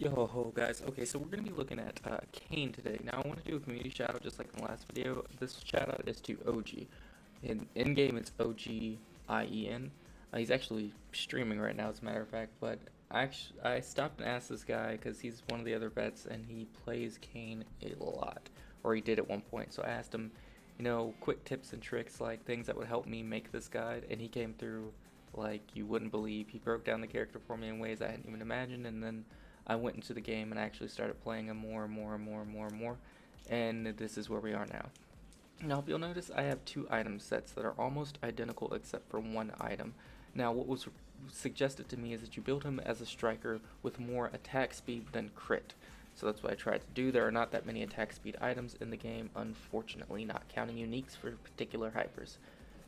Yo, guys. Okay, so we're going to be looking at Cain today. Now, I want to do a community shout out just like in the last video. This shout out is to OG. In game, it's OGIEN. He's actually streaming right now, as a matter of fact. But I stopped and asked this guy because he's one of the other vets and he plays Cain a lot, or he did at one point. So I asked him, quick tips and tricks, like things that would help me make this guide, and he came through like you wouldn't believe. He broke down the character for me in ways I hadn't even imagined, and then I went into the game and I actually started playing him more and more and more and more and more, and this is where we are now. Now, if you'll notice, I have two item sets that are almost identical except for one item. Now, what was suggested to me is that you build him as a striker with more attack speed than crit. So that's what I tried to do. There are not that many attack speed items in the game, unfortunately, not counting uniques for particular hypers.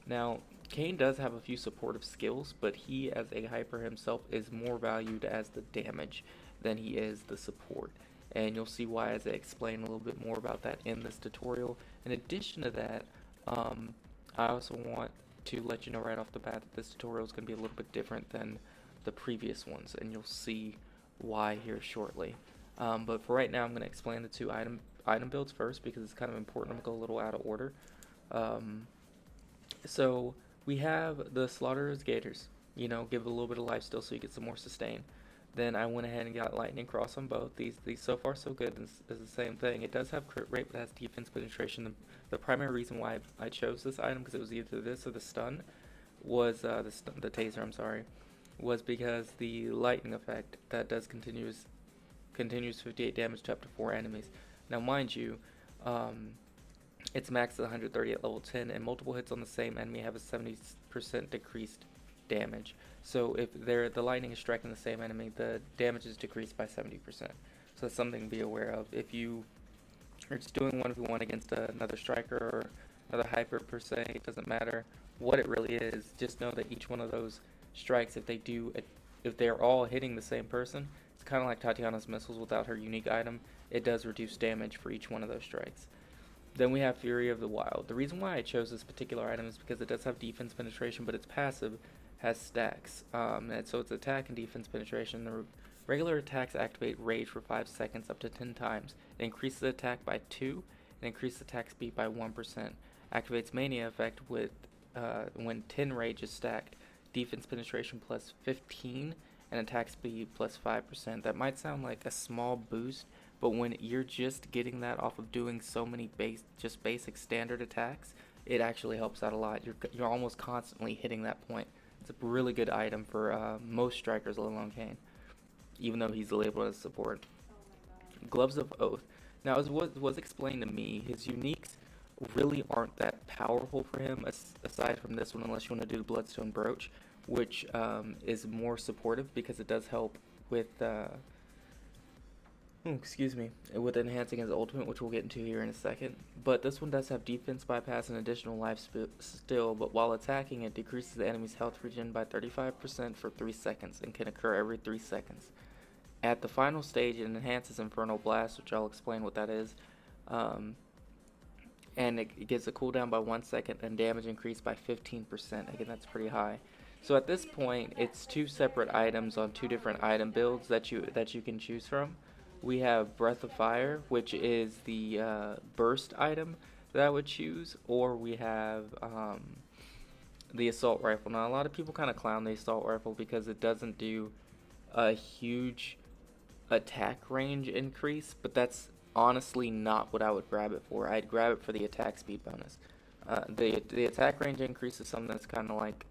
Now, Cain does have a few supportive skills, but he as a hyper himself is more valued as the damage than he is the support. And you'll see why as I explain a little bit more about that in this tutorial. In addition to that, I also want to let you know right off the bat that this tutorial is going to be a little bit different than the previous ones, and you'll see why here shortly. But for right now, I'm going to explain the two item builds first because it's kind of important. I'm going to go a little out of order. So we have the Slaughterer's Gators. Give it a little bit of life still so you get some more sustain. Then I went ahead and got Lightning Cross on both. These so far so good. This is the same thing. It does have crit rate, but it has defense penetration. The primary reason why I chose this item, because it was either this or the stun, was the taser. I'm sorry, was because the lightning effect that does continues 58 damage to up to 4 enemies. Now, mind you, it's maxed at 130 at level 10, and multiple hits on the same enemy have a 70% decreased damage. So if the lightning is striking the same enemy, the damage is decreased by 70%. So that's something to be aware of. If you are just doing 1v1 against another striker or another hyper per se, it doesn't matter what it really is. Just know that each one of those strikes, if they're all hitting the same person, it's kind of like Tatiana's missiles without her unique item. It does reduce damage for each one of those strikes. Then we have Fury of the Wild. The reason why I chose this particular item is because it does have defense penetration, but its passive has stacks. And so it's attack and defense penetration. The regular attacks activate Rage for 5 seconds up to 10 times. It increases attack by 2 and increases attack speed by 1%. Activates Mania effect with when 10 Rage is stacked. Defense penetration plus 15 and attack speed plus 5%. That might sound like a small boost, but when you're just getting that off of doing so many basic standard attacks, it actually helps out a lot. You're almost constantly hitting that point. It's a really good item for most strikers, let alone Cain, even though he's labeled as support. Gloves of Oath. Now, as was explained to me, his uniques really aren't that powerful for him, aside from this one, unless you want to do the Bloodstone Brooch, which is more supportive because it does help with with enhancing his ultimate, which we'll get into here in a second. But this one does have defense bypass and additional life still, but while attacking, it decreases the enemy's health regen by 35% for 3 seconds and can occur every 3 seconds. At the final stage, it enhances Infernal Blast, which I'll explain what that is, and it gives a cooldown by 1 second and damage increased by 15%. Again, that's pretty high. So at this point, it's two separate items on two different item builds that you can choose from. We have Breath of Fire, which is the burst item that I would choose, or we have the Assault Rifle. Now, a lot of people kind of clown the Assault Rifle because it doesn't do a huge attack range increase, but that's honestly not what I would grab it for. I'd grab it for the attack speed bonus. The attack range increase is something that's kind of like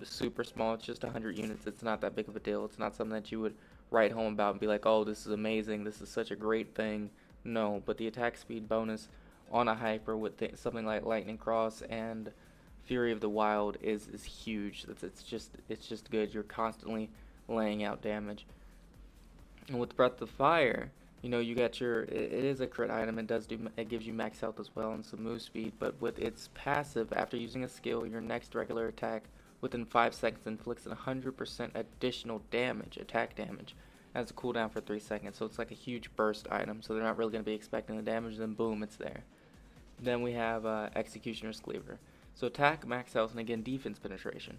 super small. It's just 100 units. It's not that big of a deal. It's not something that you would write home about and be like, oh, this is amazing, this is such a great thing. No, but the attack speed bonus on a hyper with something like Lightning Cross and Fury of the Wild is huge. It's just good. You're constantly laying out damage. And with Breath of Fire, you got it is a crit item. It gives you max health as well and some move speed, but with its passive, after using a skill, your next regular attack within 5 seconds inflicts 100% additional damage, attack damage. Has a cooldown for 3 seconds, so it's like a huge burst item, so they're not really going to be expecting the damage, then boom, it's there. Then we have Executioner's Cleaver. So attack, max health, and again defense penetration.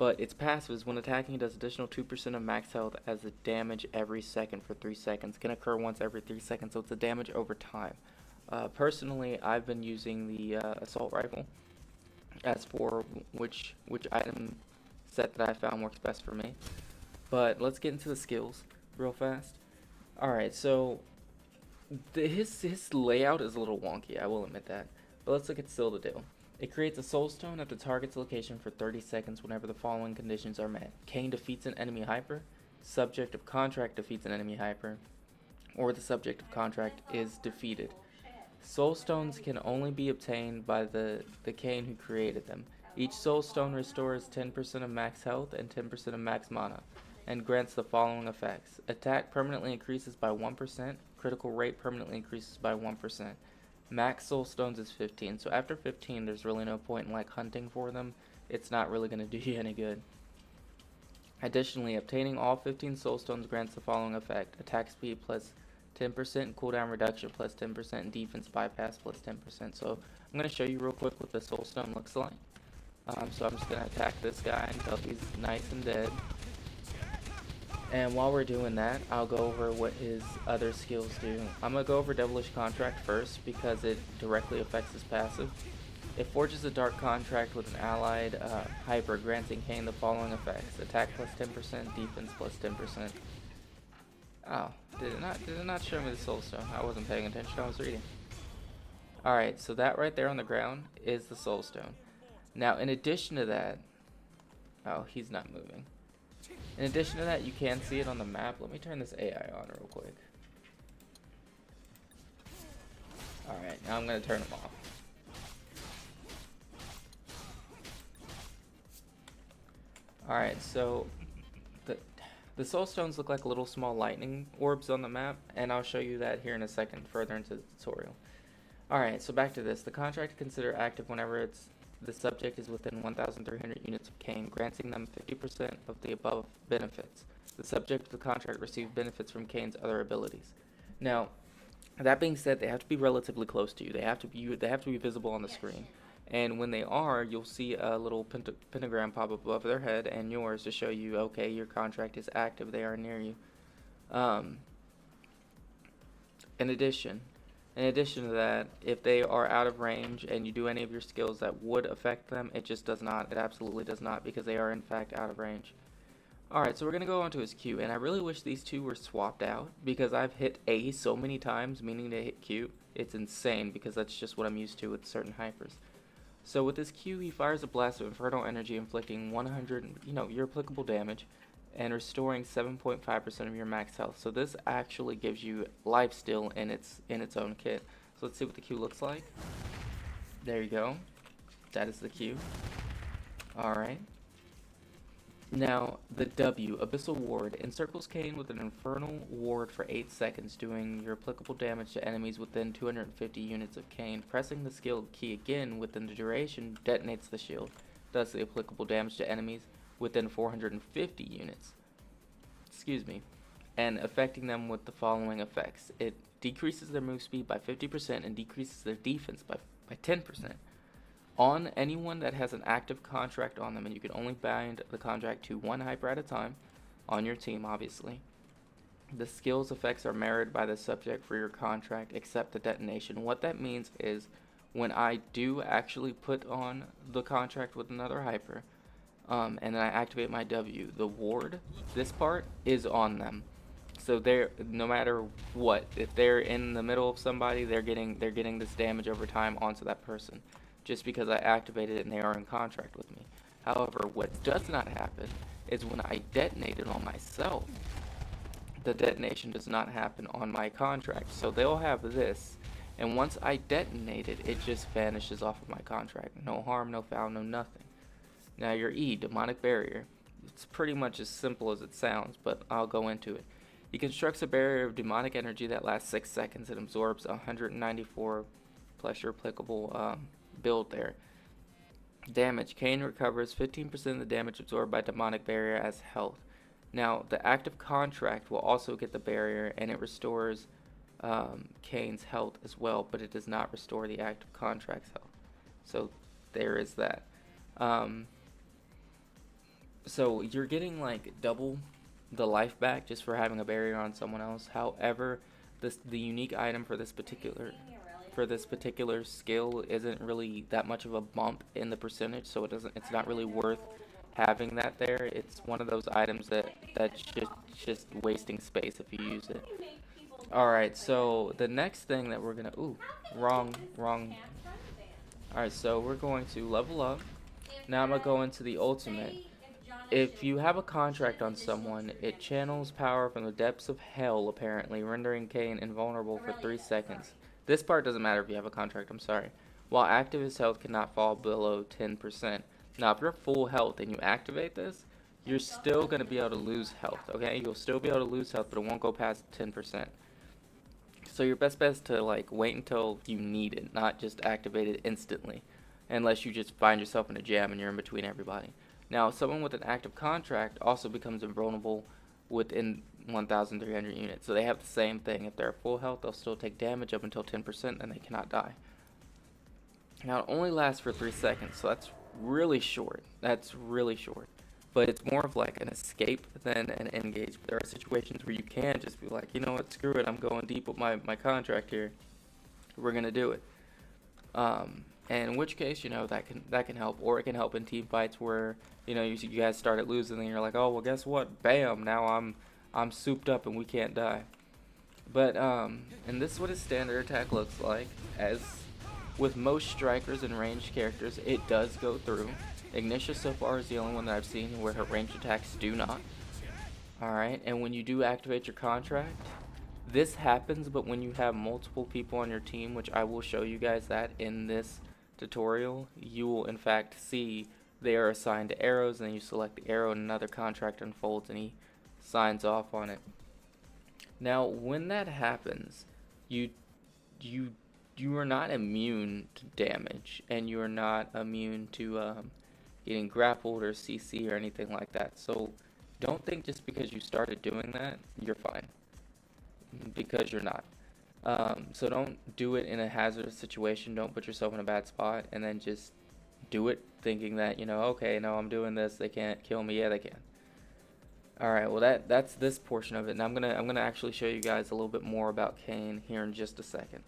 But its passive is when attacking, it does additional 2% of max health as a damage every second for 3 seconds. Can occur once every 3 seconds, so it's a damage over time. Personally, I've been using the assault rifle as for which item set that I found works best for me. But let's get into the skills real fast. Alright, so his layout is a little wonky, I will admit that. But let's look at Seal the Deal. It creates a soul stone at the target's location for 30 seconds whenever the following conditions are met. Cain defeats an enemy hyper, subject of contract defeats an enemy hyper, or the subject of contract is defeated. Soul stones can only be obtained by the Cain who created them. Each soul stone restores 10% of max health and 10% of max mana, and grants the following effects. Attack permanently increases by 1%, critical rate permanently increases by 1%. Max soul stones is 15, so after 15 there's really no point in like hunting for them. It's not really going to do you any good. Additionally, obtaining all 15 soul stones grants the following effect. Attack speed plus 10%, cooldown reduction plus 10%, and defense bypass plus 10%. So I'm going to show you real quick what the soul stone looks like. So I'm just going to attack this guy until he's nice and dead. And while we're doing that, I'll go over what his other skills do. I'm going to go over Devilish Contract first because it directly affects his passive. It forges a dark contract with an allied hyper, granting Cain the following effects. Attack plus 10%, defense plus 10%. Oh, did it not show me the soul stone? I wasn't paying attention, I was reading. Alright, so that right there on the ground is the soul stone. Now, in addition to that, oh, he's not moving. In addition to that, you can see it on the map. Let me turn this AI on real quick. Alright, now I'm going to turn them off. Alright, so the soul stones look like little small lightning orbs on the map, and I'll show you that here in a second further into the tutorial. Alright, so back to this. The contract to consider active whenever the subject is within 1,300 units of Cain, granting them 50% of the above benefits. The subject of the contract receives benefits from Cain's other abilities. Now, that being said, they have to be relatively close to you. They have to be visible on the screen. And when they are, you'll see a little pentagram pop up above their head and yours to show you, okay, your contract is active. They are near you. In addition to that, if they are out of range and you do any of your skills that would affect them, it just does not. It absolutely does not, because they are in fact out of range. Alright, so we're going to go on to his Q, and I really wish these two were swapped out, because I've hit A so many times, meaning to hit Q. It's insane, because that's just what I'm used to with certain hypers. So with this Q, he fires a blast of infernal energy, inflicting 100, your applicable damage, and restoring 7.5% of your max health. So this actually gives you lifesteal in its own kit. So let's see what the Q looks like. There you go. That is the Q. Alright. Now, the W, Abyssal Ward, encircles Cain with an infernal ward for 8 seconds, doing your applicable damage to enemies within 250 units of Cain. Pressing the skill key again within the duration detonates the shield, does the applicable damage to enemies within 450 units. And affecting them with the following effects. It decreases their move speed by 50% and decreases their defense by 10%. On anyone that has an active contract on them, and you can only bind the contract to one hyper at a time on your team, obviously. The skill's effects are mirrored by the subject for your contract except the detonation. What that means is when I do actually put on the contract with another hyper, and then I activate my W, the ward, this part is on them. So they're, no matter what, if they're in the middle of somebody, they're getting this damage over time onto that person, just because I activated it and they are in contract with me. However, what does not happen is when I detonate it on myself, the detonation does not happen on my contract. So they'll have this, and once I detonate it, it just vanishes off of my contract. No harm, no foul, no nothing. Now your E, Demonic Barrier. It's pretty much as simple as it sounds, but I'll go into it. He constructs a barrier of demonic energy that lasts 6 seconds and absorbs 194 plus your applicable build there. Damage. Cain recovers 15% of the damage absorbed by demonic barrier as health. Now, the active contract will also get the barrier, and it restores Cain's health as well, but it does not restore the active contract's health. So there is that. So you're getting like double the life back just for having a barrier on someone else. However, the unique item for this particular skill isn't really that much of a bump in the percentage, so it's not really worth having that there. It's one of those items that's just wasting space if you use it. All right, so the next thing that we're gonna wrong. All right, so we're going to level up. Now I'm gonna go into the ultimate. If you have a contract on someone, it channels power from the depths of hell, apparently, rendering Cain invulnerable for 3 seconds. This part doesn't matter if you have a contract, I'm sorry. While active, his health cannot fall below 10%. Now, if you're full health and you activate this, you're still going to be able to lose health, okay? You'll still be able to lose health, but it won't go past 10%. So your best bet is to, like, wait until you need it, not just activate it instantly. Unless you just find yourself in a jam and you're in between everybody. Now, someone with an active contract also becomes invulnerable within 1,300 units. So they have the same thing. If they're full health, they'll still take damage up until 10% and they cannot die. Now, it only lasts for 3 seconds, so that's really short. That's really short. But it's more of like an escape than an engage. There are situations where you can just be like, you know what, screw it, I'm going deep with my contract here. We're going to do it. And in which case, you know, that can help, or it can help in team fights where, you know, you guys started losing and you're like, oh well, guess what? Bam! Now I'm souped up and we can't die. But and this is what his standard attack looks like. As with most strikers and ranged characters, it does go through. Ignitia so far is the only one that I've seen where her ranged attacks do not. All right, and when you do activate your contract, this happens, but when you have multiple people on your team, which I will show you guys that in this tutorial, you will in fact see they are assigned to arrows, and then you select the arrow and another contract unfolds and he signs off on it. Now when that happens, you you you are not immune to damage, and you are not immune to getting grappled or CC or anything like that. So don't think just because you started doing that you're fine, because you're not. So don't do it in a hazardous situation. Don't put yourself in a bad spot and then just do it thinking that, you know, okay, no, I'm doing this, they can't kill me. Yeah, they can. All right, well that's this portion of it. And I'm gonna actually show you guys a little bit more about Cain here in just a second.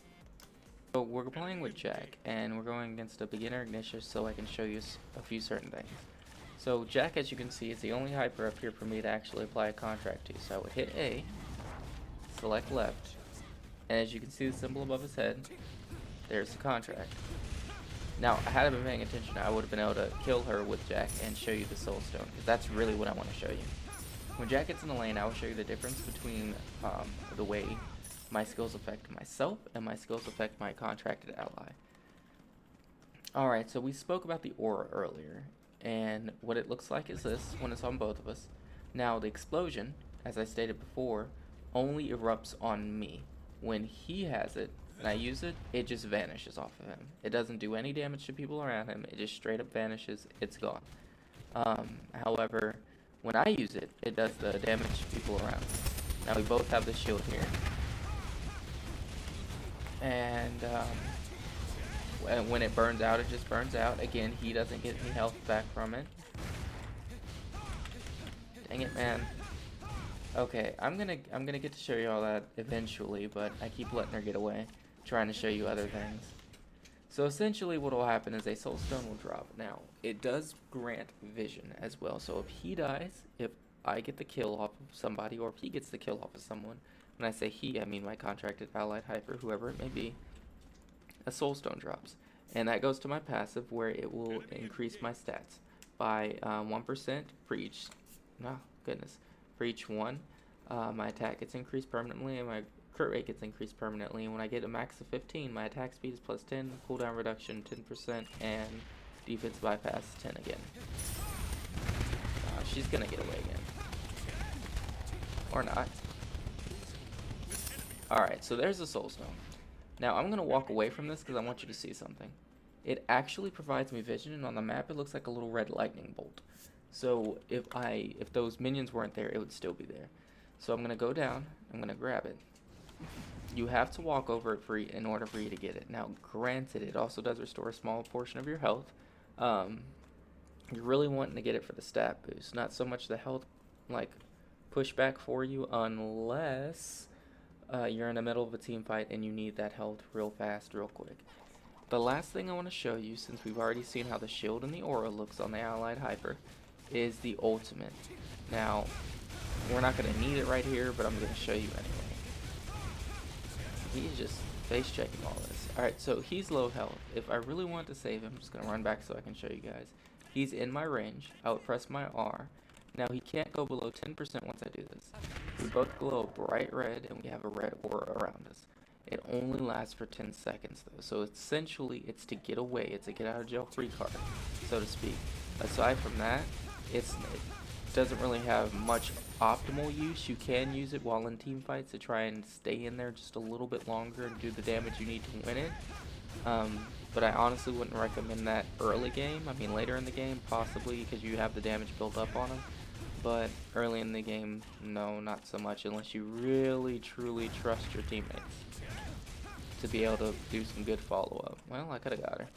So we're playing with Jack, and we're going against a beginner Ignitia, so I can show you a few certain things. So Jack, as you can see, is the only hyper up here for me to actually apply a contract to. So I would hit A, select left, and as you can see the symbol above his head, there's the contract. Now, had I been paying attention, I would have been able to kill her with Jack and show you the soul stone, because that's really what I want to show you. When Jack gets in the lane, I will show you the difference between the way my skills affect myself and my skills affect my contracted ally. Alright, so we spoke about the aura earlier, and what it looks like is this when it's on both of us. Now, the explosion, as I stated before, only erupts on me. When he has it and I use it, it just vanishes off of him. It doesn't do any damage to people around him. It just straight up vanishes. It's gone. However, when I use it, it does the damage to people around. Now we both have the shield here. And when it burns out, it just burns out. Again, he doesn't get any health back from it. Dang it, man. Okay, I'm gonna get to show you all that eventually, but I keep letting her get away, trying to show you other things. So essentially what will happen is a soul stone will drop. Now, it does grant vision as well. So if he dies, if I get the kill off of somebody, or if he gets the kill off of someone, when I say he, I mean my contracted allied hyper, whoever it may be, a soul stone drops. And that goes to my passive, where it will increase my stats by 1% for each, oh goodness, for each one. My attack gets increased permanently, and my crit rate gets increased permanently. And when I get a max of 15, my attack speed is plus 10, cooldown reduction 10%, and defense bypass 10 again. She's gonna get away again. Or not. Alright, so there's the soul stone. Now I'm gonna walk away from this because I want you to see something. It actually provides me vision, and on the map it looks like a little red lightning bolt. So if those minions weren't there, it would still be there. So I'm gonna go down, I'm gonna grab it. You have to walk over it in order for you to get it. Now granted, it also does restore a small portion of your health, You're really wanting to get it for the stat boost, not so much the health, like, pushback for you, unless you're in the middle of a team fight and you need that health real fast, real quick. The last thing I want to show you, since we've already seen how the shield and the aura looks on the allied hyper, is the ultimate. Now, we're not going to need it right here, but I'm going to show you anyway. He's just face checking all this. Alright, so he's low health. If I really want to save him, I'm just going to run back so I can show you guys. He's in my range. I would press my R. Now he can't go below 10% once I do this. We both glow bright red and we have a red aura around us. It only lasts for 10 seconds though, so essentially it's to get away, it's a get out of jail free card, so to speak. Aside from that, it doesn't really have much optimal use. You can use it while in team fights to try and stay in there just a little bit longer and do the damage you need to win it. But I honestly wouldn't recommend that early game. I mean later in the game possibly, because you have the damage built up on them. But early in the game, no, not so much, unless you really truly trust your teammates to be able to do some good follow-up. Well, I could have got her.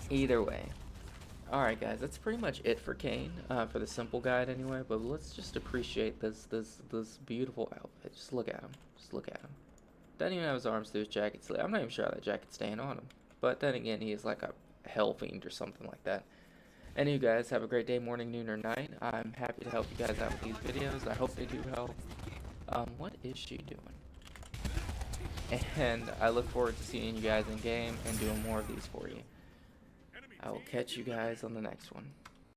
Either way. Alright guys, that's pretty much it for Cain, for the simple guide anyway, but let's just appreciate this beautiful outfit. Just look at him. Just look at him. Doesn't even have his arms through his jacket sleeve. I'm not even sure how that jacket's staying on him. But then again, he is like a hell fiend or something like that. Any of you guys have a great day, morning, noon, or night. I'm happy to help you guys out with these videos. I hope they do help. What is she doing? And I look forward to seeing you guys in game and doing more of these for you. I will catch you guys on the next one.